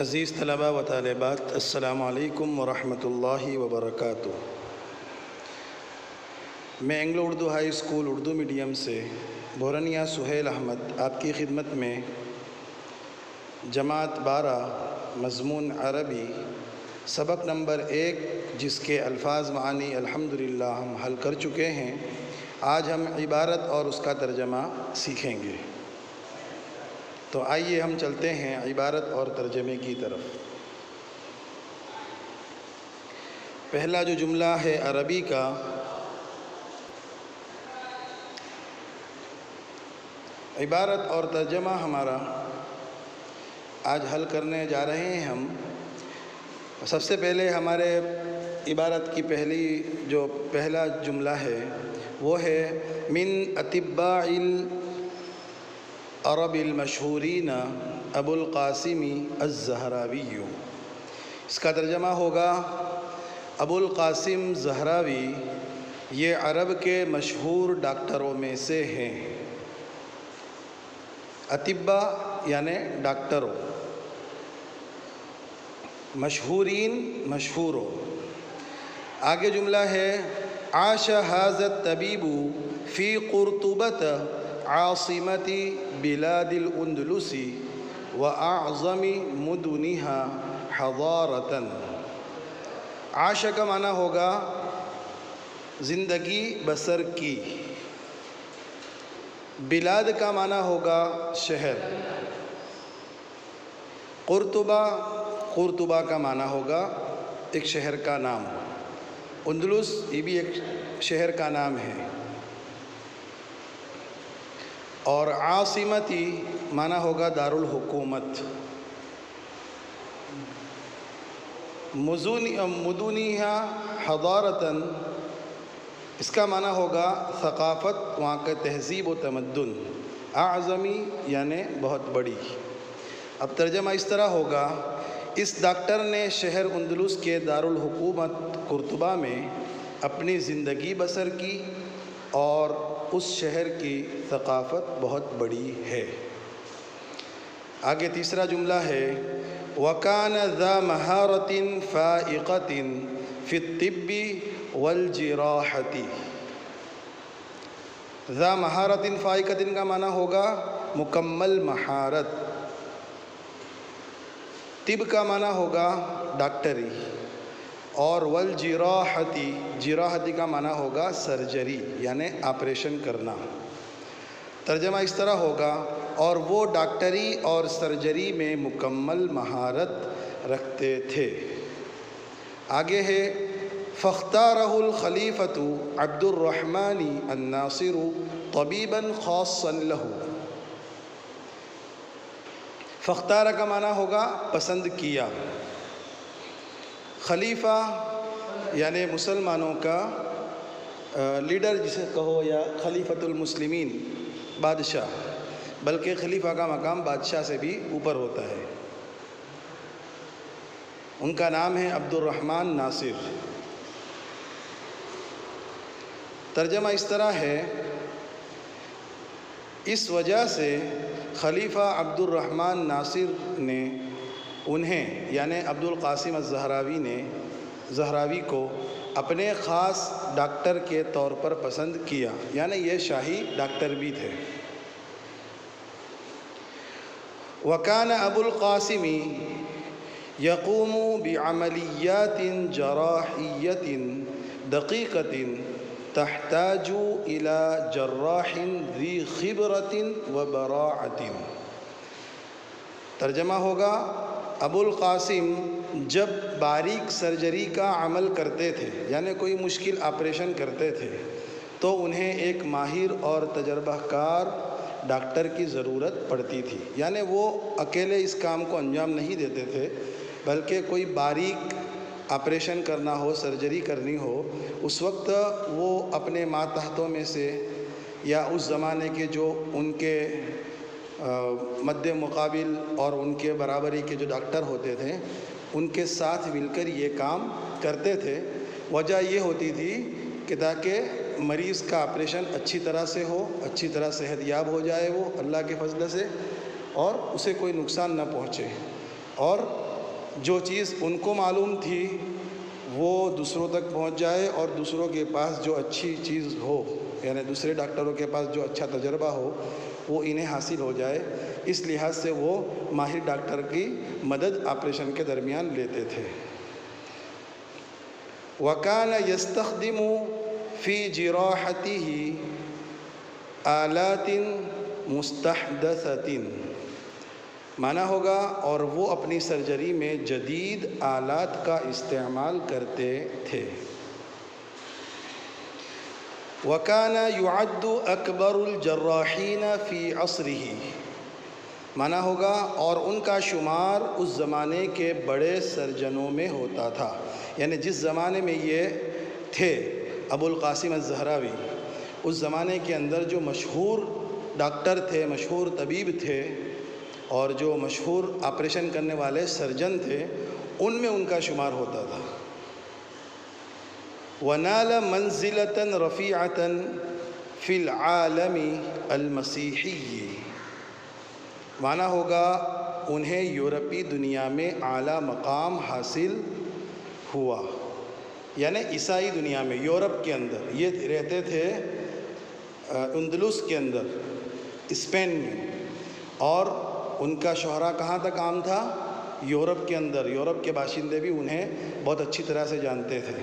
عزیز طلباء و طالبات، السلام علیکم ورحمۃ اللہ وبرکاتہ۔ میں Anglo Urdu high school Urdu medium سے بورنیہ سہیل احمد آپ کی خدمت میں جماعت 12 مضمون عربی سبق نمبر 1 جس کے الفاظ معانی الحمدللہ ہم حل کر چکے ہیں، آج ہم عبارت اور اس کا ترجمہ سیکھیں گے۔ تو آئیے ہم چلتے ہیں عبارت اور ترجمے کی طرف۔ پہلا جو جملہ ہے عربی کا، عبارت اور ترجمہ ہمارا آج حل کرنے جا رہے ہیں ہم۔ سب سے پہلے ہمارے عبارت کی پہلا جملہ ہے وہ ہے من اطباء العرب المشہورین ابو القاسم الزہراوی۔ اس کا ترجمہ ہوگا ابو القاسم زہراوی یہ عرب کے مشہور ڈاکٹروں میں سے ہیں۔ اطباء یعنی ڈاکٹروں، مشہورین مشہوروں۔ آگے جملہ ہے عاش ھذا الطبیب فی قرطبۃ عاصمۃ بلاد الاندلس واعظم مدنها حضارۃ۔ عاش کا معنی ہوگا زندگی بسر کی، بلاد کا معنی ہوگا شہر، قرطبہ کا معنی ہوگا ایک شہر کا نام، اندلس یہ بھی ایک شہر کا نام ہے، اور عاصمتی معنی ہوگا دارالحکومت۔ مدنیہا حضارتاً اس کا معنی ہوگا ثقافت، وہاں کا تہذیب و تمدن۔ اعظمی یعنی بہت بڑی۔ اب ترجمہ اس طرح ہوگا، اس ڈاکٹر نے شہر اندلس کے دارالحکومت قرطبہ میں اپنی زندگی بسر کی اور اس شہر کی ثقافت بہت بڑی ہے۔ آگے تیسرا جملہ ہے وَكَانَ ذَا مَهَارَةٍ فَائِقَةٍ فِي الطِّبِّ وَالْجِرَاحَةِ۔ ذَا مَهَارَةٍ فَائِقَةٍ کا معنی ہوگا مکمل مہارت، طب کا معنی ہوگا ڈاکٹری، اور والجراحتی، جراحتی کا معنی ہوگا سرجری یعنی آپریشن کرنا۔ ترجمہ اس طرح ہوگا اور وہ ڈاکٹری اور سرجری میں مکمل مہارت رکھتے تھے۔ آگے ہے فاختارہ الخلیفۃ عبد الرحمن الناصر طبیبا خاصا لہ۔ فاختارہ کا معنی ہوگا پسند کیا، خلیفہ یعنی مسلمانوں کا لیڈر جسے کہو، یا خلیفۃ المسلمین بادشاہ، بلکہ خلیفہ کا مقام بادشاہ سے بھی اوپر ہوتا ہے۔ ان کا نام ہے عبد الرحمن ناصر۔ ترجمہ اس طرح ہے اس وجہ سے خلیفہ عبد الرحمن ناصر نے انہیں یعنی عبد القاسم الزہراوی کو اپنے خاص ڈاکٹر کے طور پر پسند کیا، یعنی یہ شاہی ڈاکٹر بھی تھے۔ وَكَانَ أَبُو الْقَاسِمِ يَقُومُ بِعَمَلِيَّاتٍ جَرَاحِيَّةٍ دَقِيقَةٍ تَحْتَاجُ إِلَى جَرَّاحٍ ذِي خِبْرَةٍ وَبَرَاعَةٍ۔ ترجمہ ہوگا ابو القاسم جب باریک سرجری کا عمل کرتے تھے، یعنی کوئی مشکل آپریشن کرتے تھے، تو انہیں ایک ماہر اور تجربہ کار ڈاکٹر کی ضرورت پڑتی تھی، یعنی وہ اکیلے اس کام کو انجام نہیں دیتے تھے، بلکہ کوئی باریک آپریشن کرنا ہو، سرجری کرنی ہو، اس وقت وہ اپنے ماتحتوں میں سے یا اس زمانے کے جو ان کے مد مقابل اور ان کے برابری کے جو ڈاکٹر ہوتے تھے، ان کے ساتھ مل کر یہ کام کرتے تھے۔ وجہ یہ ہوتی تھی کہ تاکہ مریض کا آپریشن اچھی طرح سے ہو، اچھی طرح صحت یاب ہو جائے وہ اللہ کے فضل سے، اور اسے کوئی نقصان نہ پہنچے، اور جو چیز ان کو معلوم تھی وہ دوسروں تک پہنچ جائے، اور دوسروں کے پاس جو اچھی چیز ہو، یعنی دوسرے ڈاکٹروں کے پاس جو اچھا تجربہ ہو وہ انہیں حاصل ہو جائے، اس لحاظ سے وہ ماہر ڈاکٹر کی مدد آپریشن کے درمیان لیتے تھے۔ وَكَانَ يَسْتَخْدِمُ فِي جِرَاحَتِهِ آلَاتٍ مُسْتَحْدَثَةٍ، معنی ہوگا اور وہ اپنی سرجری میں جدید آلات کا استعمال کرتے تھے۔ وَكَانَ يُعَدُّ أَكْبَرُ الْجَرَّاحِينَ فِي عَصْرِهِ، معنی ہوگا اور ان کا شمار اس زمانے کے بڑے سرجنوں میں ہوتا تھا، یعنی جس زمانے میں یہ تھے ابو القاسم الزہراوی، اس زمانے کے اندر جو مشہور ڈاکٹر تھے، مشہور طبیب تھے، اور جو مشہور آپریشن کرنے والے سرجن تھے، ان میں ان کا شمار ہوتا تھا۔ وَنَالَ مَنزِلَةً رَفِيعَةً فِي الْعَالَمِ الْمَسِيحِيِّ، معنی ہوگا انہیں یورپی دنیا میں اعلیٰ مقام حاصل ہوا، یعنی عیسائی دنیا میں، یورپ کے اندر۔ یہ رہتے تھے اندلس کے اندر، اسپین میں، اور ان کا شہرہ کہاں تک عام تھا؟ یورپ کے اندر۔ یورپ کے باشندے بھی انہیں بہت اچھی طرح سے جانتے تھے۔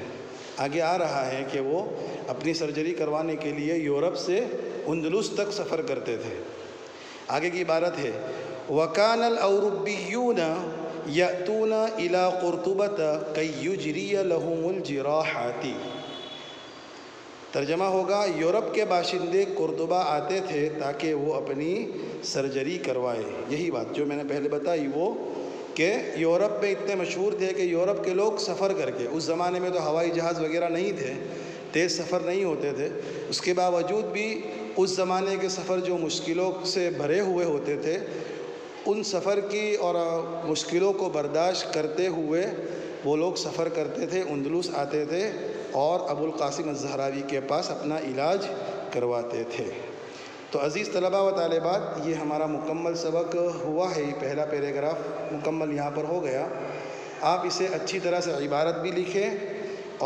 آگے آ رہا ہے کہ وہ اپنی سرجری کروانے کے لیے یورپ سے اندلس تک سفر کرتے تھے۔ آگے کی عبارت ہے وَكَانَ الْأَوْرُبِّيُّونَ يَأْتُونَ إِلَىٰ قُرْطُبَةَ كَيْ يُجْرِيَ لَهُمُ الْجِرَاحَاتِ، ترجمہ ہوگا یورپ کے باشندے قرطبہ آتے تھے تاکہ وہ اپنی سرجری کروائے۔ یہی بات جو میں نے پہلے بتائی، وہ کہ یورپ میں اتنے مشہور تھے کہ یورپ کے لوگ سفر کر کے، اس زمانے میں تو ہوائی جہاز وغیرہ نہیں تھے، تیز سفر نہیں ہوتے تھے، اس کے باوجود بھی اس زمانے کے سفر جو مشکلوں سے بھرے ہوئے ہوتے تھے، ان سفر کی اور مشکلوں کو برداشت کرتے ہوئے وہ لوگ سفر کرتے تھے، اندلس آتے تھے اور ابو القاسم الزہراوی کے پاس اپنا علاج کرواتے تھے۔ تو عزیز طلباء و طالبات، یہ ہمارا مکمل سبق ہوا ہے، یہ پہلا پیراگراف مکمل یہاں پر ہو گیا۔ آپ اسے اچھی طرح سے عبارت بھی لکھیں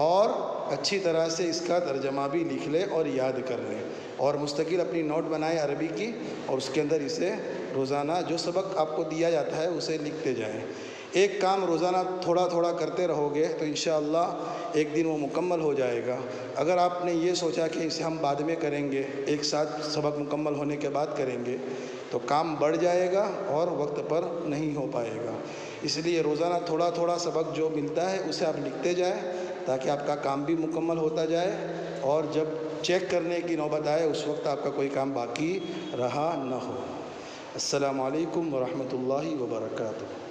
اور اچھی طرح سے اس کا ترجمہ بھی لکھ لیں اور یاد کر لیں، اور مستقل اپنی نوٹ بنائیں عربی کی، اور اس کے اندر اسے روزانہ جو سبق آپ کو دیا جاتا ہے اسے لکھتے جائیں۔ ایک کام روزانہ تھوڑا تھوڑا کرتے رہو گے تو انشاءاللہ ایک دن وہ مکمل ہو جائے گا۔ اگر آپ نے یہ سوچا کہ اسے ہم بعد میں کریں گے، ایک ساتھ سبق مکمل ہونے کے بعد کریں گے، تو کام بڑھ جائے گا اور وقت پر نہیں ہو پائے گا۔ اس لیے روزانہ تھوڑا تھوڑا سبق جو ملتا ہے اسے آپ لکھتے جائیں تاکہ آپ کا کام بھی مکمل ہوتا جائے، اور جب چیک کرنے کی نوبت آئے اس وقت آپ کا کوئی کام باقی رہا نہ ہو۔ السلام علیکم ورحمۃ اللہ وبرکاتہ۔